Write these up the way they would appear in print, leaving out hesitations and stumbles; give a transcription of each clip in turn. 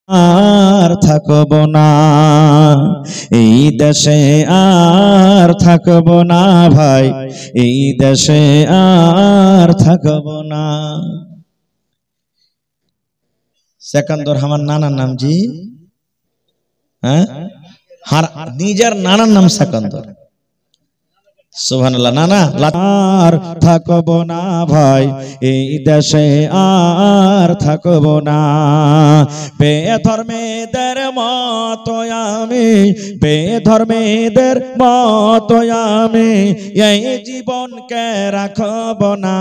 আর থাকব না, এই দেশে আর থাকব না ভাই, এই দেশে আর থাকব না। সেকান্দর আমার নানার নাম জি, হ্যাঁ, নিজের নানার নাম সেকান্দর। সুবহানাল্লাহ। নানা আর থাকব না ভাই, এই দেশে আর থাকব না। বেধর্মীদের মতো আমি, বেধর্মীদের মতো আমি এই জীবনকে রাখব না,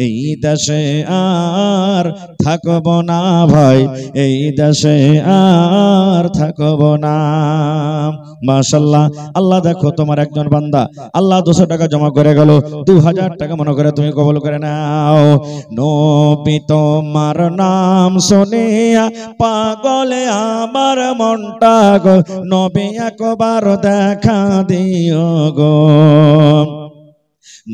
এই দেশে আর থাকব না ভাই, এই দেশে আর থাকব না। মাশাআল্লাহ। আল্লাহ দেখো তোমার একজন বান্দা আল্লাহ 200 টাকা জমা করে গেল, 2000 টাকা মনে করে তুমি কবুল করে নাও। নবী তোমার নাম শুনিয়া পাগলে আমার মনটা গো, নবী একবার দেখা দিও গো।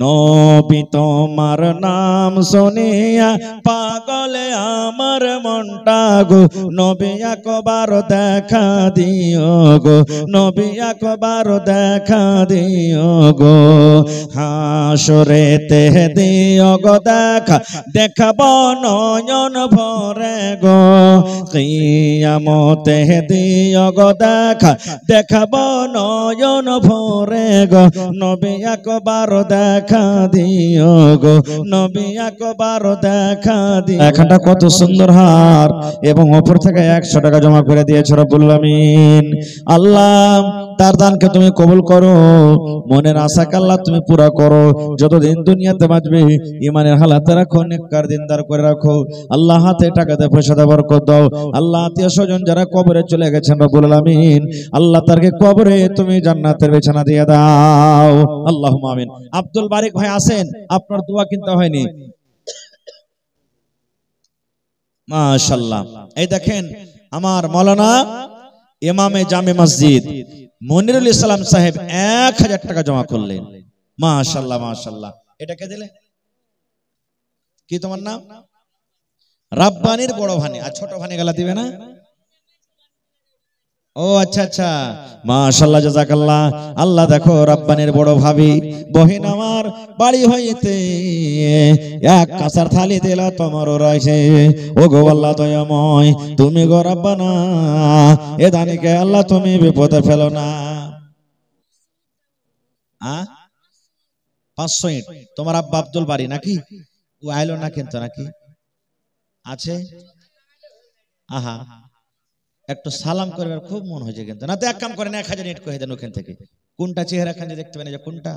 নবী তোমার নাম শুনিয়া পাগলে আমার মনটা গো, নবী একবার দেখা দিও গো, নবী একবার দেখা দিও গো। হাসরেতে দিও গো দেখা, দেখাব নয়ন ভরে গো। কিয়ামতে দিও গো দেখা, দেখাব নয়ন ভরে গো, নবী একবার দেখা দিও গো, নবী একবার দেখা দিও। এখানটা কত সুন্দর হার, এবং উপর থেকে 100 টাকা জমা করে দিয়েছে রব্বুল আমিন। আল্লাহ তার দানকে তুমি কবুল করো, মনের আশাকে আল্লাহ তুমি পুরা করো। যতদিন দুনিয়াতে বাঁচবে ইমানের হালাতে রাখো, নেককার দিনদার করে রাখো। আল্লাহ হাতে টাকাতে পয়সাতে বরকত দাও। আল্লাহ আত্মীয় স্বজন যারা কবরে চলে গেছেন রব্বুল আমিন, আল্লাহ তারকে কবরে তুমি জান্নাতের বিছানা দিয়ে দাও, আল্লাহুম্মা আমিন। আব্দুল বারিক ভাই আছেন, আপনার দোয়া কিন্তু হয়নি। মাশাআল্লাহ। এই দেখেন আমার মাওলানা ইমামে জামে মসজিদ মনিরুল ইসলাম সাহেব 1000 টাকা জমা করলেন। মাশাআল্লাহ মাশাআল্লাহ। এটাকে দিলে কি তোমার নাম? রাব্বানির বড় ভানি, আর ছোট ভানি গেলা দিবে না? ও আচ্ছা আচ্ছা, মাশাআল্লাহ জাযাকাল্লাহ। আল্লাহ দেখো রাব্বানির বড় ভাবি বহিন আমার বাড়ি হইতে এক কাঁসার থালি দিলা তোমার রাইছে। ও গো আল্লাহ দয়াময়, তুমি গো রাব্বানা এ দানিকে আল্লাহ তুমি বিপদে ফেলো না। 500 ইট তোমার আব্বা আব্দুল বাড়ি নাকি? ও আইলো না কিন্তু নাকি আছে? আহা, একটু সালাম করবার খুব মন হয়েছে কিন্তু না তো এক কাম করেন 1000 ইট কয়ে দেন ওখান থেকে। কোনটা চেহারা খান দেখতে পারেন যে কোনটা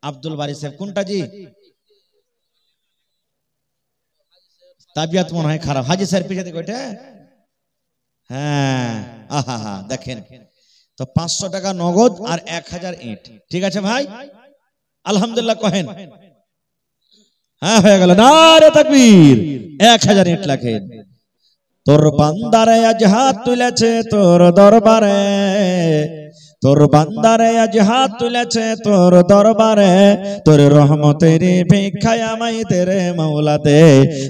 আব্দুল বারি সাহেব, কোনটা জি? তাবিয়াত মনে হয় খারাপ, হাজি স্যার পিছে দেখো এটা। হ্যাঁ আহা হা, দেখেন তো 500 টাকা নগদ আর 1000 ইট। ঠিক আছে ভাই, আলহামদুলিল্লাহ কহেন। হ্যাঁ হয়ে গেল, নারে তাকবীর। 1000 ইট লাখেন। তোর বান্দারে আজ হাত তুলেছে তোর দরবারে, তোর বান্দারে আজ হাত তুলেছে তোর দরবারে, তোর রহমতের ভিক্ষায় আমায় তেরে মৌলা দে,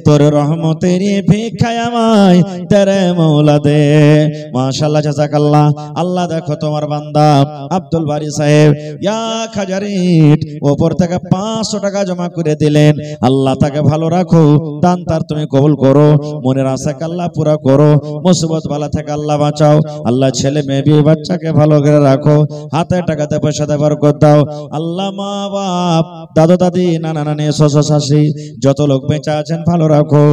তোর রহমতের ভিক্ষায় আমায় তেরে মৌলা দে। মাশাআল্লাহ জাযাকাল্লাহ। আল্লাহ দেখো তোমার বান্দা আব্দুল বারি সাহেব 1000 ইট উপর থেকে 500 টাকা জমা করে দিলেন। আল্লাহ তাকে ভালো রাখো, দান তার তুমি কবুল করো, মনের আশাকে আল্লাহ পুরা করো, মুসিবত বালা থেকে আল্লাহ বাঁচাও। আল্লাহ ছেলে মেয়ে বিয়ে বাচ্চাকে ভালো করে রাখো, হাতে টাকাতে পয়সাতে বরকত দাও। আল্লাহ মা বাপ দাদা দাদি নানা নানি শ্বশুর শাশুড়ি যত লোক বেঁচে আছেন ভালো রাখো,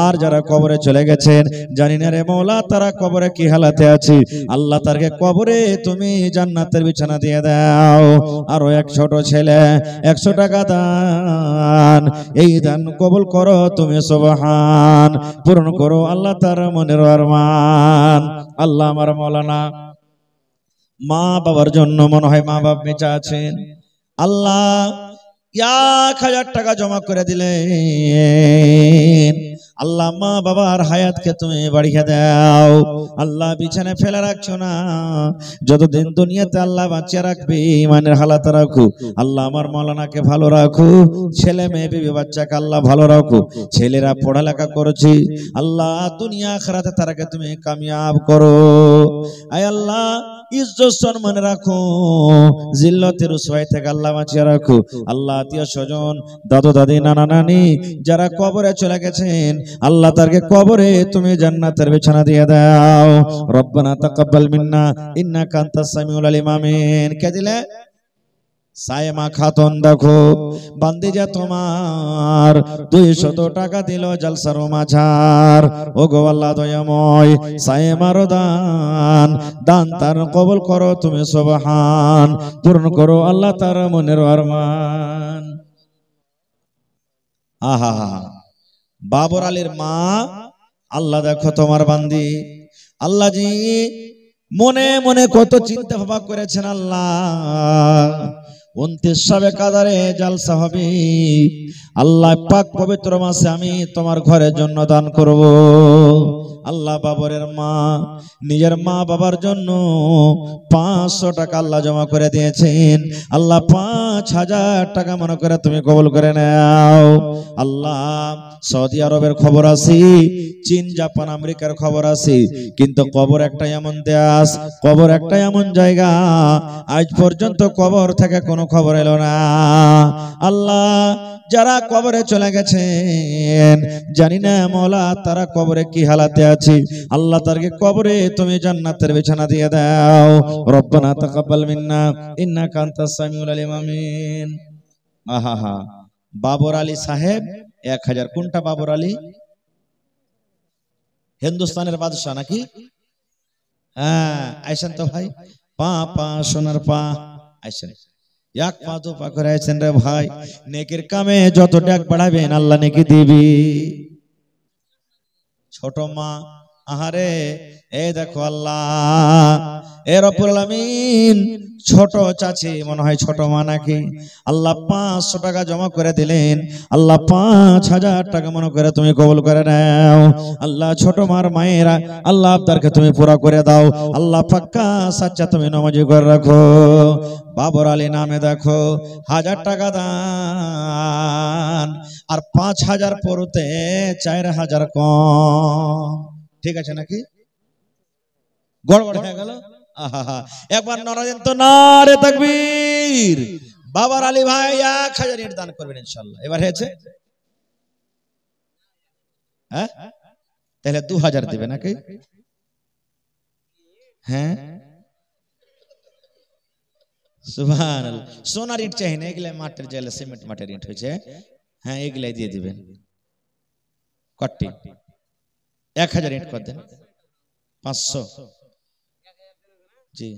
আর যারা কবরে চলে গেছেন জানি না রে মওলা তারা কবরে কি হালাতে আছে, আল্লাহ তারকে কবরে তুমি জান্নাতের বিছানা দিয়ে দাও। আর এক ছোট ছেলে 100 টাকা দান, এই দান কবুল করো তুমি সুবহান, পূরণ করো আল্লাহ তার মনের আরমান। আল্লাহ আমার মাওলানা মা বাবার জন্য মনে হয় মা বাপ বেঁচে আছেন, আল্লাহ 1000 টাকা জমা করে দিলেন। আল্লাহ মা বাবার হায়াতকে তুমি বাড়িয়ে দাও। আল্লাহ বিছানায় ফেলে রাখছো না, যতদিন দুনিয়াতে আল্লাহ বাঁচিয়ে রাখবে ইমানের হালাত রাখো। আল্লাহ আমার মাওলানাকে ভালো রাখো, ছেলে মেয়ে বিবি বাচ্চাকে আল্লাহ ভালো রাখো। ছেলেরা পড়ালেখা করেছে, আল্লাহ দুনিয়া আখিরাতে তারাকে তুমি কামিয়াব করো। আয় আল্লাহ ইজ্জত সম্মান রাখো, জিল্লতের রুসওয়াই থেকে আল্লাহ বাঁচিয়ে রাখো। আল্লাহ আত্মীয় স্বজন, দাদু দাদি, নানা নানি যারা কবরে চলে গেছেন, আল্লাহ তাদেরকে কবরে তুমি জান্নাতের বিছানা দিয়ে দাও। রব্বানা তাকাব্বাল মিন্না ইন্নাকা আনতাস সামিউল আলিম। আমিন। কে দিলে? সায়েমা খাতুন। দেখো বান্দি যা তোমার 200 টাকা দিল জলসার মাঝার। ও গো আল্লাহ দয়াময়, সায়েমার দান দান তার কবুল করো তুমি সুবহান। পূর্ণ করো আল্লাহ তার মনের আরমান। আহা বাবর আলীর মা, আল্লাহ দেখো তোমার বান্দি, আল্লাহ জি মনে মনে কত চিন্তা ভাবনা করেছেন। আল্লাহ 29 শবে কাদারে জালসা হবে, আল্লাহ পাক পবিত্র মাসে আমি তোমার ঘরের জন্য দান করব। আল্লাহ বাবরের মা নিজের মা বাবার জন্য 500 টাকা আল্লাহ জমা করে দিয়েছেন। আল্লাহ 5000 টাকা মনে করে তুমি কবুল করে নাও। আল্লাহ সৌদি আরবের খবর আছে, চীন জাপান আমেরিকার খবর আছে, কিন্তু কবর একটা এমন দেশ, কবর একটা এমন জায়গা, আজ পর্যন্ত কবর থেকে কোনো খবর এলো না। আল্লাহ যারা কবরে চলে গেছেন, জানি না মওলা তারা কবরে কি হালাতে আছে, আল্লাহ তাদেরকে কবরে তুমি জান্নাতের বিছানা দিয়ে দাও। রব্বানা তাকাব্বাল মিন্না ইন্নাকা আনতাস সামিউল আলিম। আমিন। আহা বাবর আলী সাহেব 1000। কোনটা বাবর আলী? হিন্দুস্তানের বাদশা নাকি? হ্যাঁ আইসেন তো ভাই, পা পা সোনার পা আইসেন, এক পা দু পা করে আইসেন রে ভাই। নেকির কামে যত ডাক বাড়াবেন আল্লাহ নেকি দিবি। ছোট মা, আহারে এই দেখো আল্লাহ এ রব্বুল আলামিন, ছোট চাচি মনে হয় ছোট মা নাকি, আল্লাহ 500 টাকা জমা করে দিলেন। আল্লাহ 5000 টাকা মনে করে তুমি কবুল করে নাও। আল্লাহ ছোট মার মায়েরা আল্লাহ আপনারকে তুমি পুরা করে দাও। আল্লাহ পাক্কা সাচ্চা তুমি নামাজি করে রাখো। বাবর আলী নামে দেখো 1000 টাকা দান, আর 5000 পড়তে 4000 কম। ঠিক আছে নাকি? গড়বড় হয়ে গেল। আহা একবার নারায়ণ তো নারে তাকবীর। বাবর আলী ভাই 1000 ইট দান করবেন ইনশাআল্লাহ। এবার হয়েছে? হ্যাঁ তাহলে 2000 দিবে নাকি? হ্যাঁ সুবহানাল্লাহ। সোনার ইট চাই না, এগুলা মাটির জায়গা সিমেন্ট মাটির ইট হয়েছে। হ্যাঁ এগুলাই দিয়ে দিবেন। কটি 1000 ইট কর দেন। 500 জি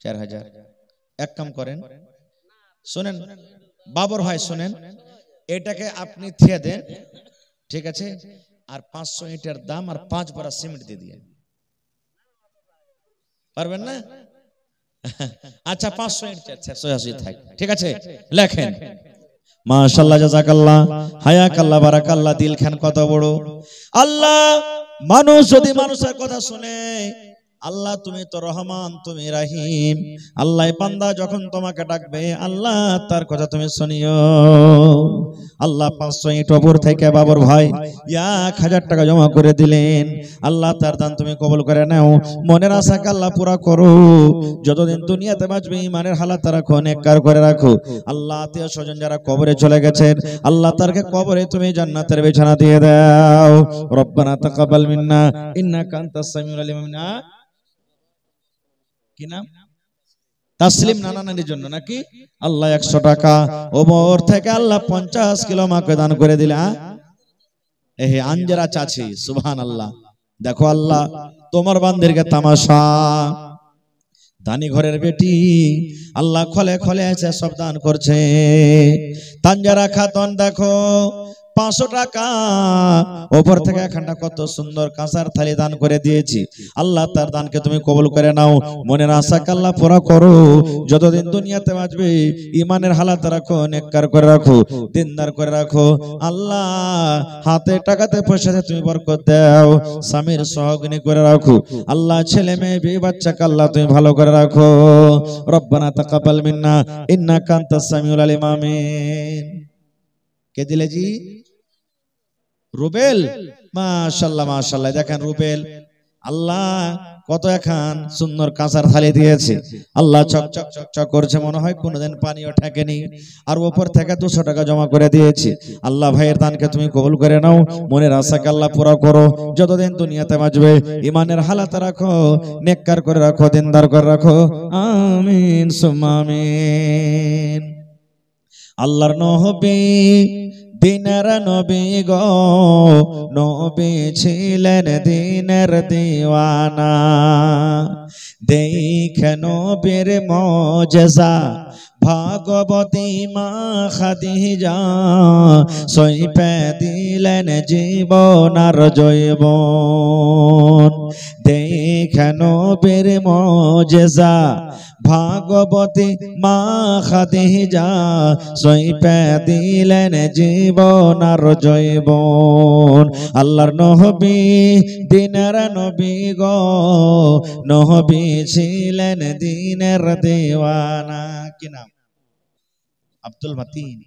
4000। এক কাম করেন, শুনেন বাবর ভাই শুনেন, এটাকে আপনি থিয়ে দেন, ঠিক আছে? আর 500 ইটের দাম আর 5 বড়া সিমেন্ট দিয়ে দিয়ে পারবেন না? আচ্ছা 500 ইট 180 থাক, ঠিক আছে? লেখেন মাশাআল্লাহ জাযাকাল্লাহ হায়াকাল্লাহ বারাকাল্লাহ। দিল খান কত বড়। আল্লাহ মানুষ যদি মানুষের কথা শুনে, আল্লাহ তুমি তো রহমান, তুমি রহিম। আল্লাহ বান্দা যখন তোমাকে ডাকবে আল্লাহ তার কথা তুমি শুনিও। আল্লাহ 500 ইট উপর থেকে বাবর ভাই 1000 টাকা জমা করে দিলেন। আল্লাহ তার দান তুমি কবুল করে নাও। মনের আশাকে আল্লাহ পুরা করো। যতদিন দুনিয়াতে বাঁচবে ইমানের হালাত রাখো, নেককার করে রাখো। আল্লাহ আত্মীয় স্বজন যারা কবরে চলে গেছেন, আল্লাহ তারকে কবরে তুমি জান্নাতের বিছানা দিয়ে দাও। রব্বানা তাকাব্বাল মিন্না ইন্নাকা আনতাস সামিউল আলিম। কি নাম? তাসলিম নানা নানির জন্য নাকি? আল্লাহ 100 টাকা ওমর থেকে আল্লাহ 50 কিলো মাকে দান করে দিলা। এহে আঞ্জরা চাচি সুবহানাল্লাহ। দেখো আল্লাহ তোমার বান্দিরকে তামাশা। দানি ঘরের বেটি আল্লাহ খলে খলে এসে সব দান করছে। তানজারা খাতুন দেখো 500 টাকা ওপর থেকে এখানটা কত সুন্দর কাঁসার থালি দান করে দিয়েছি। আল্লাহ তার দানকে তুমি কবুল করে নাও। মনের আশাকে আল্লাহ পুরা করো। যতদিন দুনিয়াতে বাঁচবে ইমানের হালাত রাখো, নেককার করে রাখো, দিনদার করে রাখো। আল্লাহ হাতে টাকাতে পয়সাতে তুমি বরকত দাও। স্বামীর সহগিনী করে রাখো। আল্লাহ ছেলে মেয়ে বিয়ে বাচ্চাকে আল্লাহ তুমি ভালো করে রাখো। রব্বানা তাকাব্বাল মিন্না ইন্নাকা আনতাস সামিউল আলিম। আমিন। কে দিলে জি? রুবেল। মাশাআল্লাহ মাশাআল্লাহ। দেখেন রুবেল আল্লাহ কত এখন সুন্দর কাঁসার থালি দিয়েছে। আল্লাহ চকচক চকচক করছে, মনে হয় কোনোদিন পানিও ঠেকেনি। আর উপর থেকে 200 টাকা জমা করে দিয়েছি। আল্লাহ ভাইয়ের দানকে তুমি কবুল করে নাও। মনের আশাকে আল্লাহ পুরা করো। যতদিন দুনিয়াতে বাঁচবে ইমানের হালাত রাখো, নেককার করে রাখো, দিনদার করে রাখো। আমিন সুম্মা আমিন। আল্লাহর নবী দিনের নবী গো, নবী ছিলেন দিনের দিওয়ানা। দেখে নবীর মুজিজা ভাগবতী মা খাদিজা, সইপে দিলেন জীবন আর জৈবন। দেখে নবীর মুজিজা ভাগবতী মা খাদিজা, সইপে দিলেন জীবন আর জৈবন। আল্লাহর নবী দিনের নবী গো, নবী ছিলেন দিনের দিওয়ানা। কি নাম? আব্দুল মাতিন।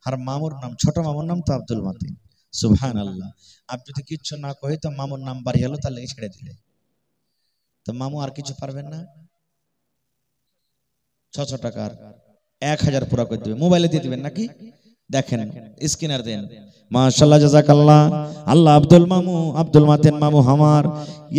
আর মামুর নাম, ছোট মামুর নাম তো আব্দুল মাতিন। সুবহানাল্লাহ। আপনি যদি কিচ্ছু না কই তো মামুর নাম বাড়ি হলো, তাহলে ছেড়ে দিলে তো মামু আর কিছু পারবেন না। 600 টাকার 1000 পুরা করে দিবে। মোবাইলে দিয়ে দিবেন নাকি? দেখেন স্ক্যানার দেন। মাশাআল্লাহ জাযাকাল্লাহ। আল্লাহ আব্দুল মামু, আব্দুল মাতিন মামু আমার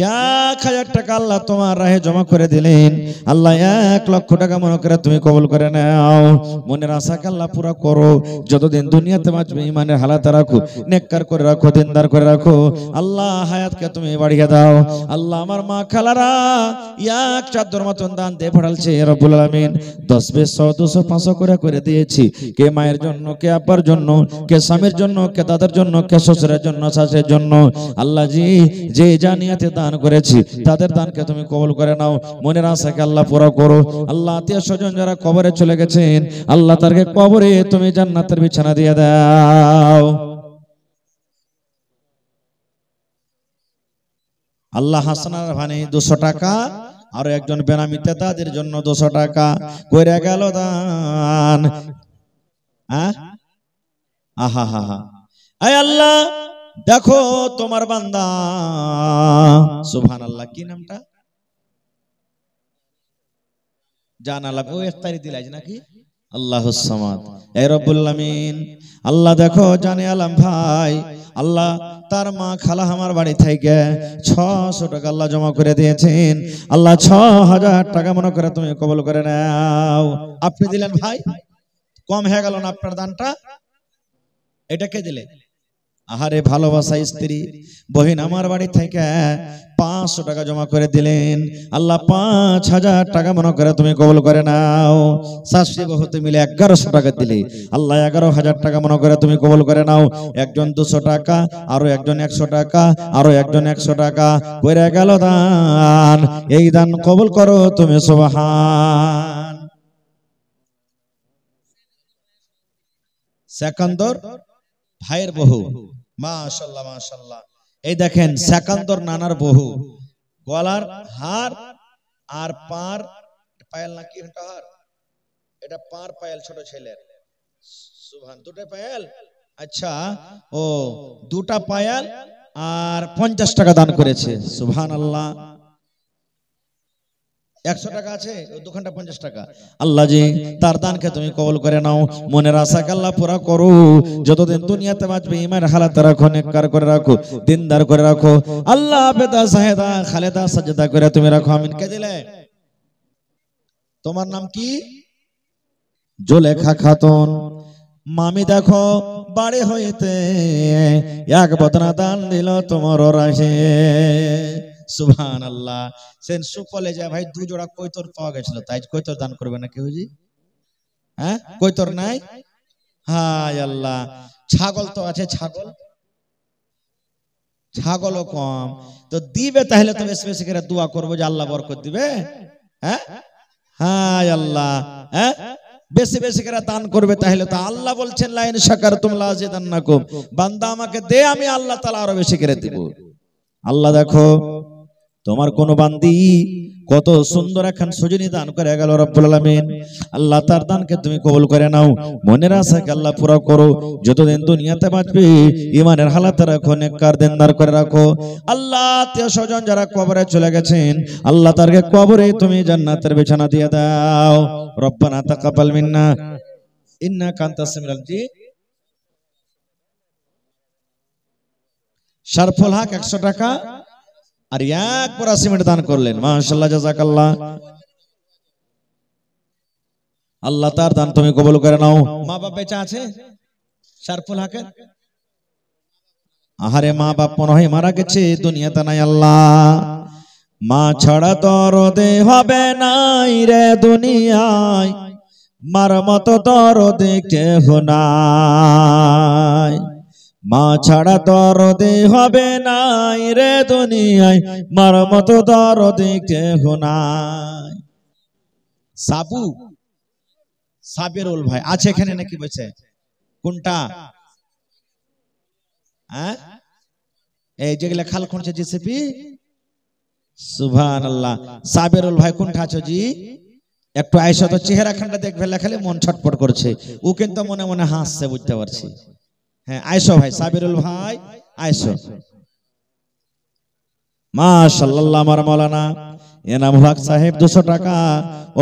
1000 টাকা আল্লাহ তোমার রাহে জমা করে দিলেন। আল্লাহ 1 লক্ষ টাকা মনে করে তুমি কবুল করে নাও। মনের আশাকে আল্লাহ পুরা করো। যতদিন দুনিয়াতে বাঁচবে ইমানের হালাত রাখো, নেককার করে রাখো, দিনদার করে রাখো। আল্লাহ হায়াতকে তুমি বাড়িয়ে দাও। আল্লাহ আমার মা খালারা 1 চাদর মতন দান দিয়ে পড়ালছে রব্বুল আলামিন। 10 20 100 200 500 করে দিয়েছি। কে মায়ের জন্য, কে আব্বার জন্য, কে স্বামীর জন্য, কে দাদার জন্য, কে শ্বশুরের জন্য, শাশুড়ির জন্য। আল্লাহ জি যে জানিয়াতে দান করেছি তাদের দানকে তুমি কবুল করে নাও। মনের আশাকে আল্লাহ পুরা করো। আল্লাহ আত্মীয় স্বজন যারা কবরে চলে গেছেন আল্লাহ তাদেরকে কবরে তুমি জান্নাতের বিছানা দিয়ে দাও। আল্লাহ হাসানার ভানে 200 টাকা, আর একজন বেনামিতে তাদের জন্য 200 টাকা কইরা গেল দান। আহা হা হা। আয় আল্লাহ দেখো তোমার বান্দা। সুবহানাল্লাহ। কি নামটা? জানালাম। ও ইফতারি দিলাইজ নাকি? আল্লাহুস সামাদ। এ রব্বুল আমিন। আল্লাহ দেখো জানে আলম ভাই, আল্লাহ তার মা খালা আমার বাড়ি থেকে 600 টাকা আল্লাহ জমা করে দিয়েছেন। আল্লাহ 6000 টাকা মনে করে তুমি কবুল করে নাও। আপনি দিলেন ভাই, কম হয়ে গেল না আপনার দানটা? এটা কে দিলে? আহারে ভালোবাসা স্ত্রী বহিন আমার বাড়ি থেকে 500 টাকা জমা করে দিলেন। আল্লাহ 5000 টাকা মনে করে তুমি কবুল করে নাও। শাশুড়ি বহুতে মিলে 1100 টাকা দিলে। আল্লাহ 11000 টাকা মনে করে তুমি কবুল করে নাও। একজন 200 টাকা, আরো একজন 100 টাকা, আরো একজন 100 টাকা কইরা গেল দান। এই দান কবুল করো তুমি সুবহান। সেকান্দর ভাইয়ের বহু। মাশাআল্লাহ মাশাআল্লাহ। এই দেখেন সেকান্দর নানার বহু। গলার হার আর পার পায়েল নাকি এটা হার, এটা পার পায়েল ছোট ছেলের। সুবহান। দুটো পায়েল। আচ্ছা ও দুটা পায়েল আর 50 টাকা দান করেছে। সুবহানাল্লাহ। 100 টাকা আছে, দোকানটা 50 টাকা। আল্লাহ জি তার দানকে তুমি কবুল করে নাও। মনের আশাকে আল্লাহ পুরা করো। যতদিন দুনিয়াতে বাঁচবে ইমানের হালাত রাখো, নেককার করে রাখো, দিনদার করে রাখো। আল্লাহ বেদা সাহেদা খালেদা সাজদা করে তুমি রাখো। আমিন। কে দিলে? তোমার নাম কি? জুলেখা খাতুন। মামি দেখো বাড়ি হইতে 1 বদনা দান দিল তোমার রাশে। সুবহানাল্লাহ। সেন সুফলে যায় ভাই 2 জোড়া কৈতর পাওয়া গেছিল, তাই কৈতর দান করবে না কেউ জি? হ্যাঁ কৈতর নাই? হায় আল্লাহ। ছাগল তো আছে, ছাগল ছাগলও কম, তো দিবে তাহলে তো বেশি বেশি করে দোয়া করবো যে আল্লাহ বরকত দিবে। হ্যাঁ হ্যাঁ আল্লাহ, হ্যাঁ বেশি বেশি করে দান করবে, তাহলে তো আল্লাহ বলছেন লা ইন শাকারতুম লা আযীদান্নাকুম, বান্দা আমাকে দে, আমি আল্লাহ তাআলা আরো বেশি করে দেব। আল্লাহ দেখো তোমার কোন বান্দি কত সুন্দর এখন সুজনি দান করে গেল রব্বুল আলামিন। আল্লাহ তার দানকে তুমি কবুল করে নাও, মনের আশাকে আল্লাহ পুরো করো। যতদিন দুনিয়াতে বাঁচবে ঈমানের হালাতে রাখো, নেককার দিনদার করে রাখো। আল্লাহ আত্মীয় স্বজন যারা কবরে চলে গেছেন, আল্লাহ তারকে কবরে তুমি জান্নাতের বিছানা দিয়ে দাও। রব্বানা তাকাব্বাল মিন্না ইন্নাকা আনতাস সামিউল আলিম। শারফুল হক 100 টাকা আর 1 পোরা সিমেন্ট দান করলেন, মাশাআল্লাহ জাযাকাল্লাহ। আল্লাহ তার দান তুমি কবুল করে নাও। মা বাপ বেঁচে আছে শারফুল হকের? আহারে মা বাপ মনে হয় মারা গেছে, দুনিয়াতে নাই। আল্লাহ মা ছাড়া দরদে হবে নাই রে দুনিয়ায়, মার মতো দরদে কেহ নাই। মা ছাড়া দরদে হবে নাই রে দুনিয়ায়, মার মতো দরদে কেহ নাই। সাবু সাবিরুল ভাই আছে এখানে নাকি বসে? কোনটা? হ্যাঁ এই যেগুলা খাল খুঁড়ছে জিসিপি, সুবহানাল্লাহ। সাবিরুল ভাই কোনটা আছো জি? একটু আইসো তো, চেহারা খানটা দেখবে লেখালে মন ছটপট করছে, ও কিন্তু মনে মনে হাসছে, বুঝতে পারছি। হ্যাঁ আইসো ভাই, সাবিরুল ভাই আইসো। মাশাআল্লাহ। আমার মাওলানা এনামুল হক সাহেব 200 টাকা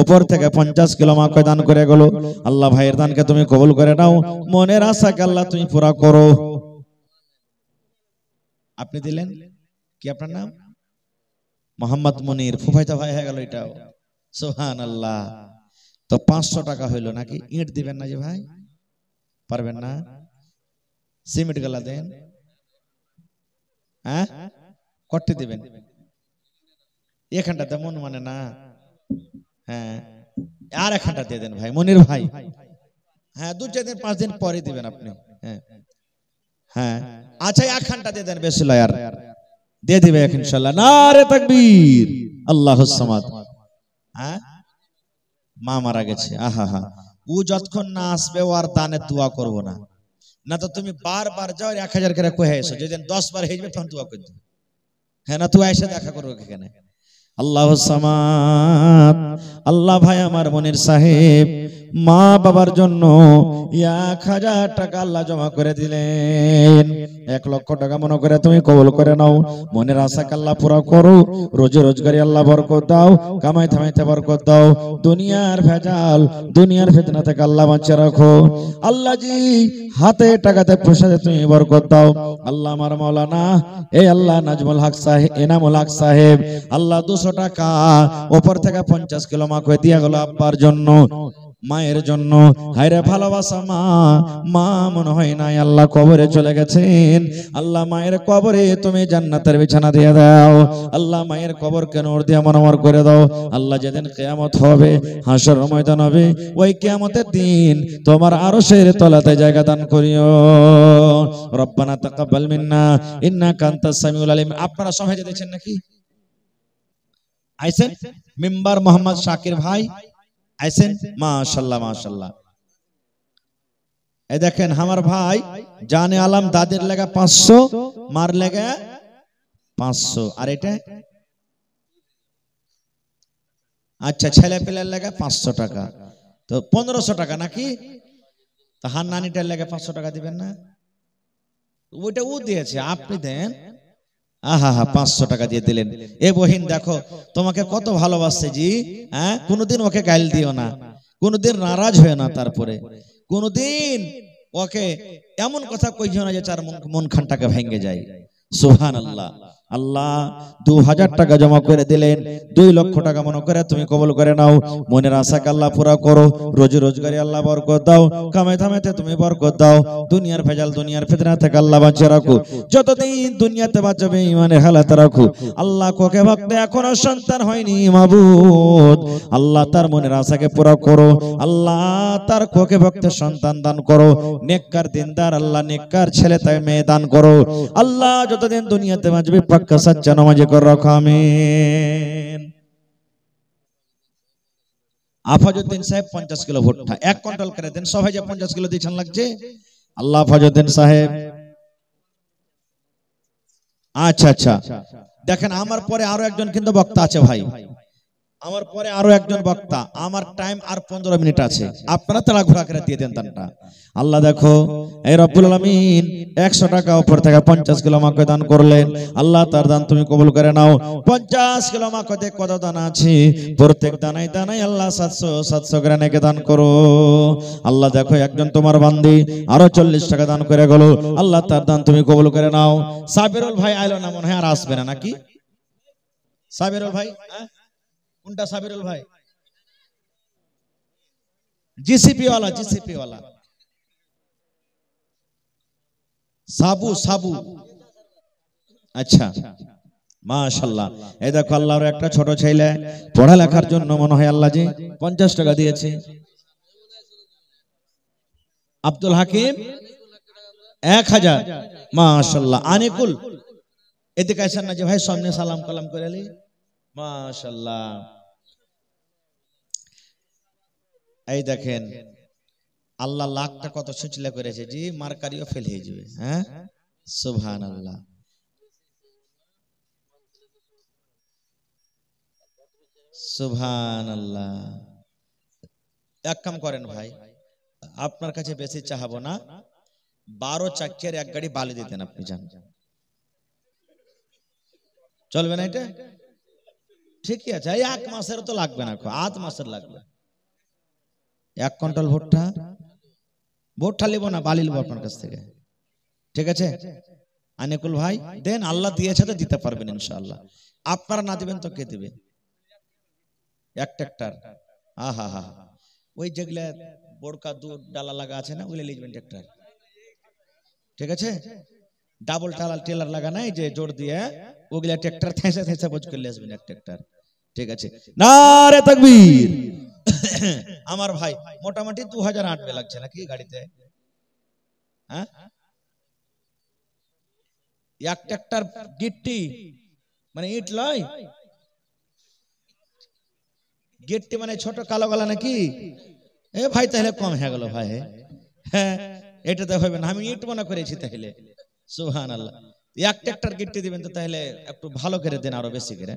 উপর থেকে 50 কিলো মাকে দান করে গেল। আল্লাহ ভাইয়ের দানকে তুমি কবুল করে নাও, মনের আশাকে আল্লাহ তুমি পুরা করো। আপনি দিলেন কি? আপনার নাম মোহাম্মদ মুনির, ফুফাইতা ভাই হয়ে গেল এটাও, সুবহানাল্লাহ। তো 500 টাকা হইলো নাকি? ইট দিবেন না যে ভাই? পারবেন না? সিমেন্ট গালা দেন। হ্যাঁ কট্টি দিবেন? এখানটাতে মন মানে না। হ্যাঁ আর এখানটা দিয়ে দেন ভাই মনির ভাই। হ্যাঁ 2-4 দিন 5 দিন পরে দিবেন আপনি। হ্যাঁ হ্যাঁ আচ্ছা এখানটা দিয়ে দেন, বেশি লয় আর দিয়ে দিবে ইনশাআল্লাহ। নারে তাকবীর, আল্লাহুস সামাদ। হ্যাঁ মা মারা গেছে, আহা হা, ও যতক্ষণ না আসবে ও আর দানে দোয়া করবো না। না তো তুমি বারবার যাও 1000 করে কহে এসো, যেদিন 10 বার হয়ে যাবে তখন দোয়া করে দিবে। হ্যাঁ না তুই এসে দেখা করবো এখানে। আল্লাহুস সামাদ। আল্লাহ ভাই আমার মনির সাহেব মা বাবার জন্য 1000 টাকা আল্লাহ জমা করে দিলেন। 1 লক্ষ টাকা মনে করে তুমি কবুল করে নাও, মনের আশাকে আল্লাহ পুরা করো। রোজে রোজগারি আল্লাহ বরকত দাও, কামাই থামাইতে বরকত দাও। দুনিয়ার ভেজাল, দুনিয়ার ফিতনা থেকে আল্লাহ বাঁচিয়ে রাখো। আল্লাহ জি হাতে টাকাতে পয়সাতে তুমি বরকত দাও। আল্লাহ আমার মাওলানা এই আল্লাহ নাজমুল হক সাহেব, এনামুল হক সাহেব আল্লাহ 200 টাকা উপর থেকে 50 কিলো মাকে দিয়া গেল আব্বার জন্য, মায়ের জন্য। হায়রে ভালোবাসা মা, মা মনে হয় নাই আল্লাহ কবরে চলে গেছেন। আল্লাহ মায়ের কবরে তুমি জান্নাতের বিছানা দিয়ে দাও। আল্লাহ মায়ের কবরকে নূর দিয়ে মনোমর করে দাও। আল্লাহ যেদিন কিয়ামত হবে, হাসর ময়দান হবে, ওই কিয়ামতের দিন তোমার আরশের তলাতে জায়গা দান করিও। রব্বানা তাকাব্বাল মিন্না ইন্নাকা আনতাস সামিউল আলিম। আপনারা সবাই যেতেছেন নাকি? আইছেন? মেম্বার মোহাম্মদ শাকির ভাই আইছেন? মাশাআল্লাহ মাশাআল্লাহ। এই দেখেন আমার ভাই জানে আলম দাদের লাগা 500, মার লাগা 500, আর এটা আচ্ছা ছেলে পেলের লাগা 500 টাকা, তো 1500 টাকা নাকি? তো হার নানিটার লাগা 500 টাকা দিবেন না? ওইটা ও দিয়েছে, আপনি দেন। আহা হা 500 টাকা দিয়ে দিলেন। এ বহিন দেখো তোমাকে কত ভালোবাসছে জি। হ্যাঁ কোনোদিন ওকে গাইল দিও না, কোনোদিন নারাজ হয় না, তারপরে কোনোদিন ওকে এমন কথা কইও না যে তার মন খানটাকে ভেঙে যায়। সুবহানাল্লাহ। আল্লাহ 2000 টাকা জমা করে দিলেন, 2 লক্ষ টাকা মনে করে তুমি কবুল করে নাও। মনের আশাকে আল্লাহ পুরা করো, রোজি রোজগারে আল্লাহ বরকত দাও, কামে ধামেতে তুমি বরকত দাও, দুনিয়ার ভেজাল দুনিয়ার ফিতনা থেকে আল্লাহ বাঁচিয়ে রাখো, যতদিন দুনিয়াতে বাঁচাবে ইমানের হালাতে রাখো। আল্লাহ কোকে ভক্তে এখনো সন্তান হয়নি মাবুদ, আল্লাহ তার মনের আশাকে পুরা করো, আল্লাহ তার কোকে ভক্তে সন্তান দান করো, নেককার দিনদার আল্লাহ নেককার ছেলে তাই মেয়ে দান করো। আল্লাহ যতদিন দুনিয়াতে বাঁচবে পাক্কা সাচ্চা নামাজি করে রাখো, আমিন। আফাজউদ্দিন সাহেব 50 কিলো ভুট্টা 1 কুইন্টাল করে দেন, সবাই যে 50 কিলো দিচ্ছেন লাগছে। আল্লাহ আফাজউদ্দিন সাহেব, আচ্ছা আচ্ছা, দেখেন আমার পরে আরো একজন কিন্তু বক্তা আছে ভাই, আমার পরে আরো একজন বক্তা, আমার টাইম আর 15 মিনিট আছে, আপনারা তাড়াহুড়া করে দিয়ে দেন দানটা। আল্লাহ দেখো এই রব্বুল আলামিন 100 টাকা উপর থেকে 50 কিলো মাকে দান করলেন, আল্লাহ তার দান তুমি কবুল করে নাও। 50 কিলো মাকে কত দানা আছে, প্রত্যেক দানায় দানায় আল্লাহ 700 করে নেকে দান করো। আল্লাহ দেখো একজন তোমার বান্দি আরো 40 টাকা দান করে গেল, আল্লাহ তার দান তুমি কবুল করে নাও। সাবিরুল ভাই আইলো না মনে হয়, আর আসবে না নাকি? সাবিরুল ভাই, কোনটা সাবিরুল ভাই? জিসিপি वाला, জিসিপি वाला সাবু সাবু, আচ্ছা মাশাআল্লাহ। এই দেখো আল্লাহর একটা ছোট ছেলে পড়ালেখার জন্য মনে হয় আল্লাহ জি 50 টাকা দিয়েছে। আব্দুল হাকিম 1000, মাশাআল্লাহ। আনিকুল এদিকে আসেন না যে ভাই, সামনে সালাম কালাম করে আলি, মাশাআল্লাহ। এই দেখেন আল্লাহ লাখটা কত সুচলা করেছে জি, মার্কারিও ফেল হয়ে যাবে। হ্যাঁ সুবহানাল্লাহ। সুবহানাল্লাহ। এক কাম করেন ভাই, আপনার কাছে বেশি চাহাবো না, 12 চাকিয়ার এক গাড়ি বালি দিতেন আপনি, যান, চলবে না এটা? ঠিকই আছে, এই 1 মাসের তো লাগবে না, 8 মাসের লাগবে। 1 কুইন্টাল ভুট্টা, ভুট্টা লিব না, বালি লিব আপনার কাছ থেকে, ঠিক আছে? আনিকুল ভাই দেন, আল্লাহ দিয়েছে তো দিতে পারবেন ইনশাআল্লাহ। আপনারা না দিবেন তো কে দিবে? 1 ট্রাক্টর, আহা হা, ওই যেগুলা বড়কা 2 ডালা লাগা আছে না, ওগুলা লিখবেন ট্রাক্টর, ঠিক আছে? ডাবল টালাল টেলার লাগা নাই যে জোর দিয়ে, ওগুলা ট্রাক্টর থেসে থেসে বোঝ করে আসবেন 1 ট্রাক্টর, ঠিক আছে? নারে তাকবীর। আমার ভাই মোটামুটি 2008 মে লাগছে নাকি গাড়িতে? হ্যাঁ, 1 ট্রাক্টর গিট্টি মানে ইট লয়, গিট্টি মানে ছোট কালো গলা নাকি? এ ভাই তাহলে কম হয়ে গেল ভাই, হ্যাঁ এটা তো হবে না, আমি ইট মনে করেছি তাহলে। সুবহানাল্লাহ। 1 ট্রাক্টর গিট্টি দিবেন তো তাহলে একটু ভালো করে দেন, আরো বেশি করে।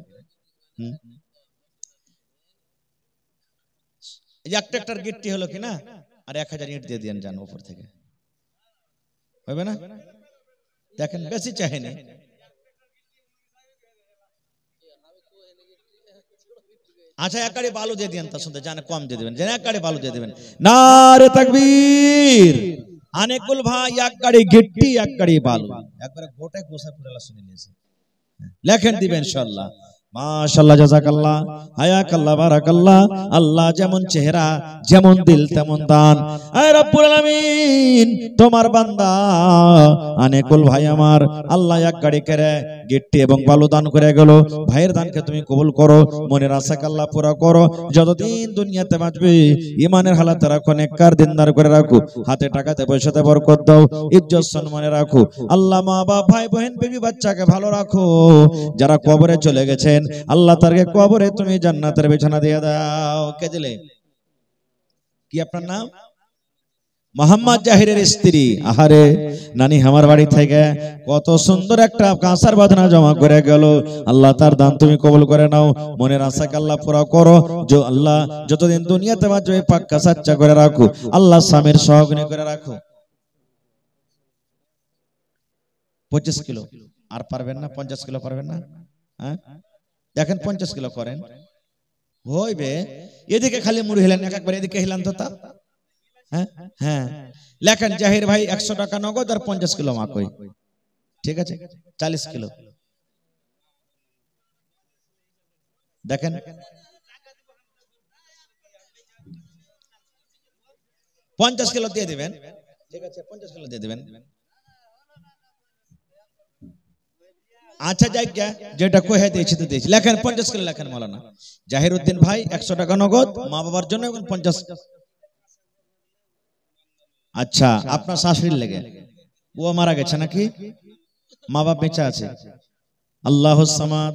1 ট্রাক্টর গিট্টি হলো কিনা, আর 1000 ইট দিয়ে দেন যান উপর থেকে, হবে না? দেখেন বেশি চাহেনি, আচ্ছা 1 গাড়ি বালু দিয়ে দেন, তার সাথে জানে কম দিয়ে দিবেন, জানে 1 গাড়ি বালু দিয়ে দিবেন। নারে তাকবীর। আনিকুল ভাই 1 গাড়ি গিট্টি 1 গাড়ি বালু, একবারে গোটায় গোসা পুরালা শুনে নিয়েছে, লেখেন দিবেন ইনশাআল্লাহ। মাশাআল্লাহ, জাযাকাল্লাহ, হায়াকাল্লাহ, বারাকাল্লাহ। আল্লাহ যেমন চেহারা যেমন দিল তেমন দান। আয় রব্বুল আলামিন, তোমার বান্দা আনিকুল ভাই আমার আল্লাহ 1 গাড়ি করে গিট্টি এবং বালু দান করে গেল, ভাইয়ের দানকে তুমি কবুল করো, মনের আশাকে আল্লাহ পুরা করো, যতদিন দুনিয়াতে বাঁচবে ঈমানের হালাতে রাখো, নেককার দিনদার করে রাখো, হাতে টাকাতে পয়সাতে বরকত দাও, ইজ্জত সম্মানে রাখো। আল্লাহ মা বাবা ভাই বোন বিবি বাচ্চাকে ভালো রাখো, যারা কবরে চলে গেছেন আল্লাহ তারকে কবরে তুমি জান্নাতের বিছানা দিয়ে দাও। কে দিলে? কি আপনার নাম? মোহাম্মদ জাহিরের স্ত্রী। আহারে নানি আমার বাড়ি থেকে কত সুন্দর একটা কাঁসার বাঁধনা জমা করে গেল, আল্লাহ তার দান তুমি কবুল করে নাও, মনের আশাকে আল্লাহ পুরা করো, যে আল্লাহ যতদিন দুনিয়াতে বাঁচবে পাক্কা সাচ্চা করে রাখো, আল্লাহ স্বামীর সহগুণী করে রাখো। 25 কিলো আর পারবেন না? 50 কিলো পারবেন না? হ্যাঁ দেখেন 50 কিলো করেন, হইবে। এদিকে খালি মুড়ি হেলেন, একবার এদিকে হেলান তো তা। হ্যাঁ হ্যাঁ লেখেন জাহির ভাই 100 টাকা নগদ আর 50 কিলো মাকই, ঠিক আছে? 40 কিলো দেখেন, 50 কিলো দিয়ে দিবেন। ঠিক আছে, 50 কিলো দিয়ে দিবেন। আচ্ছা যাই গিয়া, যেটা কহে দিয়েছি তো দিয়েছি। লেখেন 50 কিলো লেখেন মৌলানা জাহিরউদ্দিন ভাই, 100 টাকা নগদ মা বাবার জন্য এবং 50। আচ্ছা, আপনার শাশুড়ির লেগে, ও মারা গেছে নাকি? মা বাপ বেঁচে আছে? আল্লাহুস সামাদ।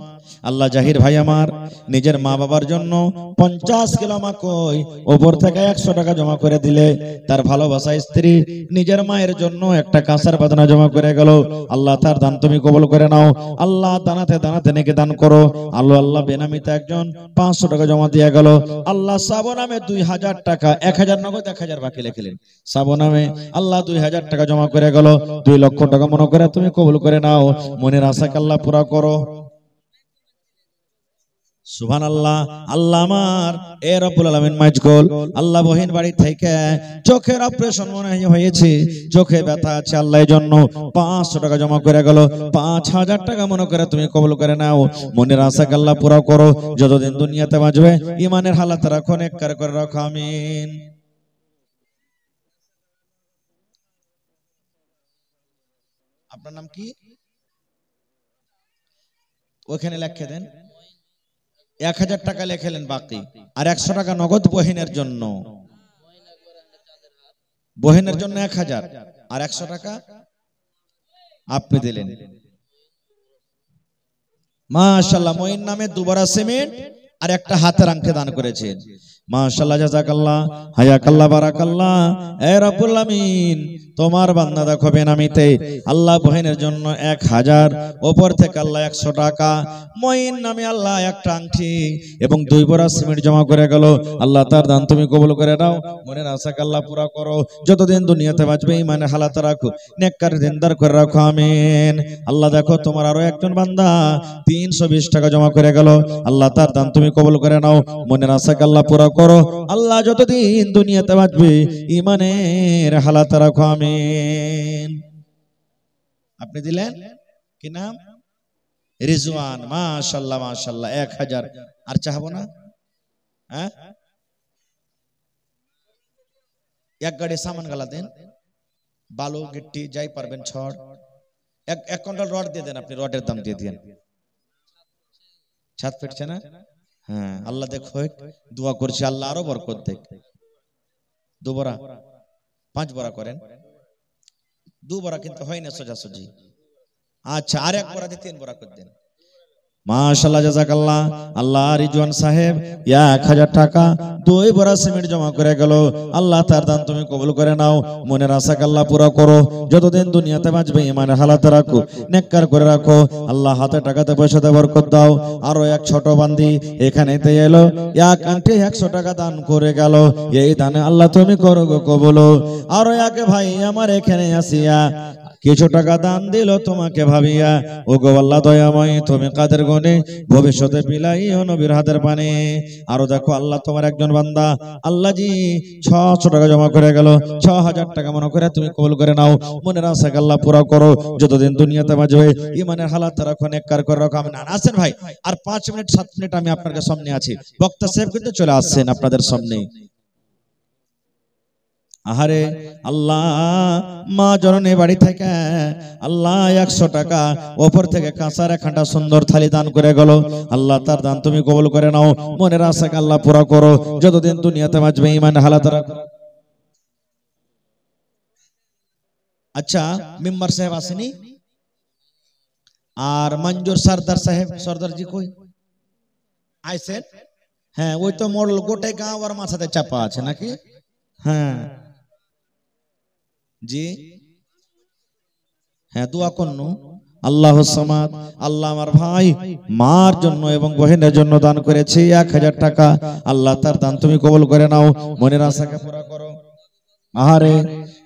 আল্লাহ জাহির ভাই আমার নিজের মা বাবার জন্য 50 কিলো মাকই ওপর থেকে 100 টাকা জমা করে দিলে, তার ভালোবাসা স্ত্রী নিজের মায়ের জন্য একটা কাঁসার বাদনা জমা করে গেল। আল্লাহ তার দান তুমি কবুল করে নাও। আল্লাহ দানাতে দানাতে নেকি দান করো। আল্লাহ বেনামিতে একজন 500 টাকা জমা দিয়ে গেল। আল্লাহ সাবো নামে 2000 টাকা, 1000 নগদ 1000 বাকি লিখলেন। সাবো নামে আল্লাহ 2000 টাকা জমা করে গেল। 2 লক্ষ টাকা মনে করে তুমি কবুল করে নাও। মনের আশাকে আল্লাহ পুরা করো। সুবহানাল্লাহ। আল্লাহ আমার এ রব্বুল আলামিন মাইজগোল আল্লাহ বহিন বাড়ি থেকে চোখের অপারেশন মনে হয়েছে, চোখে ব্যথা আছে, আল্লাহ এর জন্য 500 টাকা জমা করে গেল। 5000 টাকা মনে করে তুমি কবুল করে নাও। মনের আশাকে আল্লাহ পুরা করো। যতদিন দুনিয়াতে বাঁচবে ঈমানের হালাত রাখো, নেককার করে রাখো, আমিন। আপনার নাম কি? ওখানে লিখে দেন। 1000 টাকা লিখলেন বাকি, আর 100 টাকা নগদ বহিনের জন্য। বহিনের জন্য 1000 আর 100 টাকা আপনি দিলেন। মাশাআল্লাহ, মঈন নামে 2 বড়া সিমেন্ট আর একটা হাতের আংটি দান করেছেন। মাশাআল্লাহ, জাযাকাল্লাহ, হায়াকাল্লাহ, বারাকাল্লাহ। এ রব্বুল আমিন তোমার বান্দা দেখো বেনামিতে আল্লাহ বহিনের জন্য 1000, উপর থেকে আল্লাহ 100 টাকা, মঈন নামে আল্লাহ একটা আংটি এবং 2 বড়া সিমেন্ট জমা করে গেল। আল্লাহ তার দান তুমি কবুল করে নাও। মনের আশাকে আল্লাহ পুরা করো। যতদিন দুনিয়াতে বাঁচবে ঈমানে হালাত রাখো, নেককার দিনদার করে রাখো, আমিন। আল্লাহ দেখো তোমার আরো একজন বান্দা 320 টাকা জমা করে গেল। আল্লাহ তার দান তুমি কবুল করে নাও। মনের আশাকে আল্লাহ পুরা করো। আল্লাহ যতদিন দুনিয়াতে বাঁচবে ঈমানের হালাত রাখো, আমিন। আপনি দিলেন কি নাম? রিজওয়ান। মাশাআল্লাহ মাশাআল্লাহ, 1000। আর চাহবো না? হ্যাঁ, এক গাড়ি সামান গালা দেন, বালু গিট্টি যাই পারবেন, ছড়, এক কুইন্টাল রড দিয়ে দেন। আপনি রডের দাম দিয়ে দেন। ছাদ ফিটছে না? হ্যাঁ, আল্লাহ দেখো, দোয়া করছি আল্লাহ আরো বরকত দেখ। 2 বড়া 5 বড়া করেন। 2 বড়া কিন্তু হয় না সোজাসুজি। আচ্ছা, আর 1 বড়া দিয়ে 3 বড়া করে দেন। মাশাআল্লাহ, জাযাকাল্লাহ। আল্লাহ রিজওয়ান সাহেব 1000 টাকা 2 বড়া সিমেন্ট জমা করে গেল। আল্লাহ তার দান তুমি কবুল করে নাও। মনের আশাকে আল্লাহ পুরা করো। যতদিন দুনিয়াতে বাঁচবে ঈমানের হালাতে রাখো, নেককার করে রাখো। আল্লাহ হাতে টাকাতে পয়সাতে বরকত দাও। আরো এক ছোট বান্দি এখানেতে এলো, 1 আংটি 100 টাকা দান করে গেল। এই দানে আল্লাহ তুমি করো গো কবুল। আরো এক ভাই আমার এখানে আসিয়া কিছু টাকা দান দিল তোমাকে ভাবিয়া। ও গো আল্লাহ দয়াময়, তুমি কাদের গুণে ভবিষ্যতে বিলাইও নবীর হাতের পানে। আরো দেখো আল্লাহ তোমার একজন বান্দা আল্লাহ জি 600 টাকা জমা করে গেল। 6000 টাকা মনে করে তুমি কবুল করে নাও। মনের আশাকে আল্লাহ পুরা করো। যতদিন দুনিয়াতে বাঁচবে ঈমানের হালাত রাখো, নেককার করে রাখো, আমিন। আসেন ভাই, আর 5 মিনিট 7 মিনিট আমি আপনাদের সামনে আছি। বক্তা সাহেব কিন্তু চলে আসছেন আপনাদের সামনে। আহারে আল্লাহ, মা জননী বাড়ি থেকে আল্লাহ 100 টাকা ওপর থেকে কাঁচার একখানা সুন্দর থালি দান করে গেল। আল্লাহ তার দান তুমি কবুল করে নাও। মনের আশাকে আল্লাহ পুরা করো। যতদিন দুনিয়াতে বাঁচবে ঈমানের হালাত রাখো। আচ্ছা, মেম্বার সাহেব আসেনি? আর মঞ্জুর সরদার সাহেব, সরদারজি কই আইছেন? হ্যাঁ, ওই তো মোড়ল গোটাই গাঁও আর মাথাতে চাপা আছে নাকি? হ্যাঁ জি, হ্যাঁ, দোয়া করনু। আল্লাহ সামাদ। আল্লাহ আমার ভাই মার জন্য এবং বহিনের জন্য দান করেছে 1000 টাকা। আল্লাহ তার দান তুমি কবুল করে নাও। মনের আশাকে পুরা করো। আহারে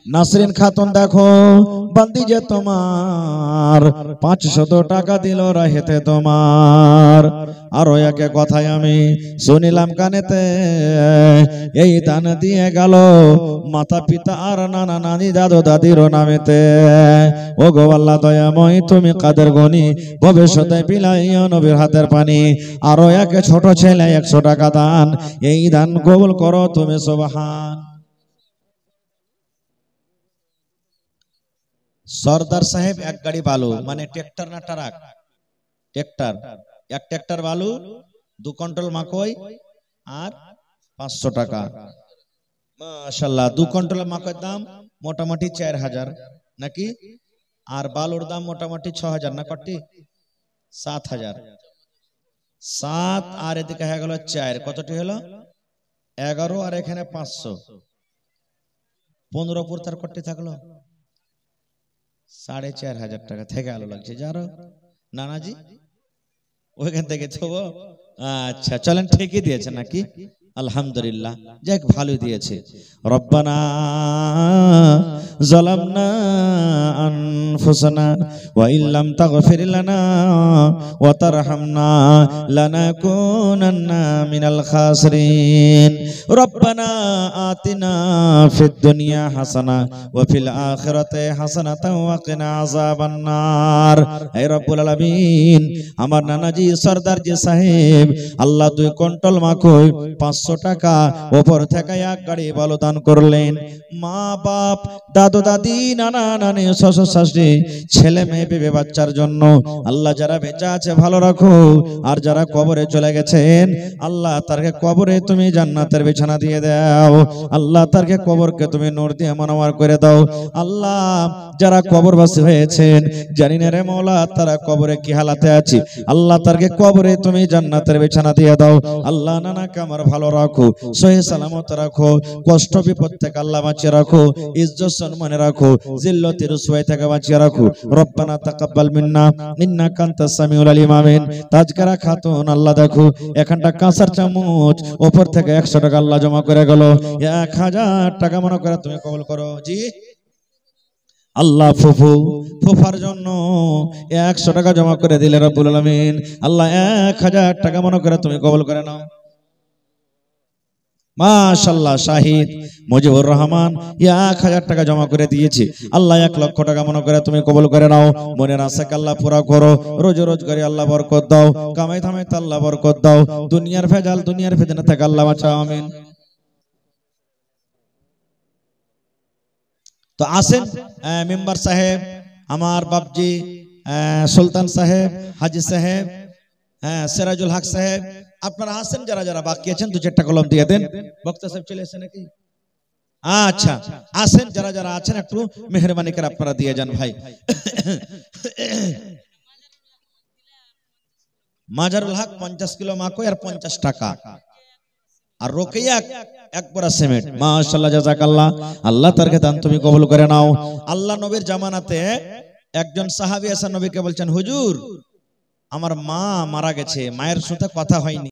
নাসরিন খাতুন দেখো বান্দি যে তোমার 500 টাকা দিল রাহেতে তোমার। আর একে কথায় আমি শুনিলাম কানেতে, এই দান দিয়ে গেল মাতা পিতা আর নানা নানি দাদু দাদির নামেতে। ও গো আল্লাহ দয়াময়, তুমি কাদের গনি ভবিষ্যতে বিলাইও নবীর হাতের পানি। আরো একে ছোট ছেলে 100 টাকা দান, এই দান কবুল করো তুমি সুবহান। সরদার সাহেব এক গাড়ি বালু, মানে ট্রাক্টর না ট্রাক, ট্রাক্টর, এক ট্রাক্টর বালু 2 কুইন্টাল মাকই আর 500 টাকা। মাশাআল্লাহ, 2 কুইন্টাল মাকইয়ের দাম মোটামুটি 4000 নাকি, আর বালুর দাম মোটামুটি 6000 না কটি 7000। 7 আর এদিকে হয়ে গেল 4, কতটি হলো 11, আর এখানে 500, 15 পুর তার কটি থাকলো 4500 টাকা। থেকে আলো লাগছে যারো নানাজি ওইখান থেকে তো। আচ্ছা চলেন, ঠিকই দিয়েছে নাকি, আলহামদুলিল্লাহ, যাক ভালো দিয়েছে। রব্বানা যালামনা আনফুসানা ওয়া ইল্লাম তাগফির লানা ওয়া তারহামনা লানাকুনান্না মিনাল খাসিরিন। রব্বানা আতিনা ফিদ দুনিয়া হাসানা ওয়া ফিল আখিরাতি হাসানাতাও ওয়া কিনা আযাবান নার। হে রব্বুল আলামিন, আমার নানাজি সরদার জি সাহেব আল্লাহ 2 কুইন্টাল মাকই 500 টাকা ওপর থেকে এক গাড়ি বালু দান করলেন। মা বাপ দাদু দাদি নানা নানি শ্বশুর শাশুড়ি ছেলে মেয়ে বেবে বাচ্চার জন্য আল্লাহ যারা বেঁচে আছে ভালো রাখো, আর যারা কবরে চলে গেছেন আল্লাহ তারকে কবরে তুমি জান্নাতের বিছানা দিয়ে দাও। আল্লাহ তারকে কবরকে তুমি নূর দিয়ে মনোয়ার করে দাও। আল্লাহ যারা কবরবাসী হয়েছেন জানি না রে মওলা তারা কবরে কি হালাতে আছে, আল্লাহ তারকে কবরে তুমি জান্নাতের বিছানা দিয়ে দাও। আল্লাহ নানাকে আমার ভালো রাখো, সহি সালামত রাখো, কষ্ট বিপদ থেকে আল্লাহ বাঁচিয়ে রাখো, ইজ্জত সম্মানে রাখো, জিল্লতি রুসওয়াই থেকে বাঁচিয়ে রাখো। রব্বানা তাকাব্বাল মিন্না ইন্নাকা আনতাস সামিউল আলিম। আমিন। তাজকারা খাতুন আল্লাহ দেখো এখানটা কাঁসার চামচ উপর থেকে 100 টাকা আল্লাহ জমা করে গেল, 1000 টাকা মনে করে তুমি কবুল করো। জি আল্লাহ ফুফার জন্য 100 টাকা জমা করে দিলে রব্বুল আলামিন, আল্লাহ 1000 টাকা মনে করে তুমি কবুল করে নাও। মাশাআল্লাহ, শাহিদ মুজিবুর রহমান 1000 টাকা জমা করে দিয়েছি, আল্লাহ 1 লক্ষ টাকা মনে করে তুমি কবুল করে নাও। মনের আশাকে আল্লাহ পুরা করো, রোজ রোজগারি আল্লাহ বরকত দাও, কামাই ধামাই আল্লাহ বরকত দাও, দুনিয়ার ভেজাল দুনিয়ার ফিতনা থেকে আল্লাহ বাঁচাও। আমিন। তো আসেন মেম্বার সাহেব, আমার বাপজি সুলতান সাহেব, হাজি সাহেব, সিরাজুল হক সাহেব, আপনারা আসেন, যারা যারা বাকি আছেন 2-4টা কলম দিয়ে দেন। বক্তা সাহেব চলে এসেছেন নাকি? আচ্ছা আসেন, যারা যারা আছেন একটু মেহরবানি করে আপনারা দিয়ে যান ভাই। মাজারুল হক 50 কিলো মাকই আর 50 টাকা, আর রোকেয়া 1 বড়া সিমেন্ট। মাশাআল্লাহ, জাযাকাল্লাহ, আল্লাহ তারকে দান তুমি কবুল করে নাও। আল্লাহ নবীর জামানাতে একজন সাহাবী এসে নবীকে বলছেন, হুজুর আমার মা মারা গেছে, মায়ের সাথে কথা হয়নি।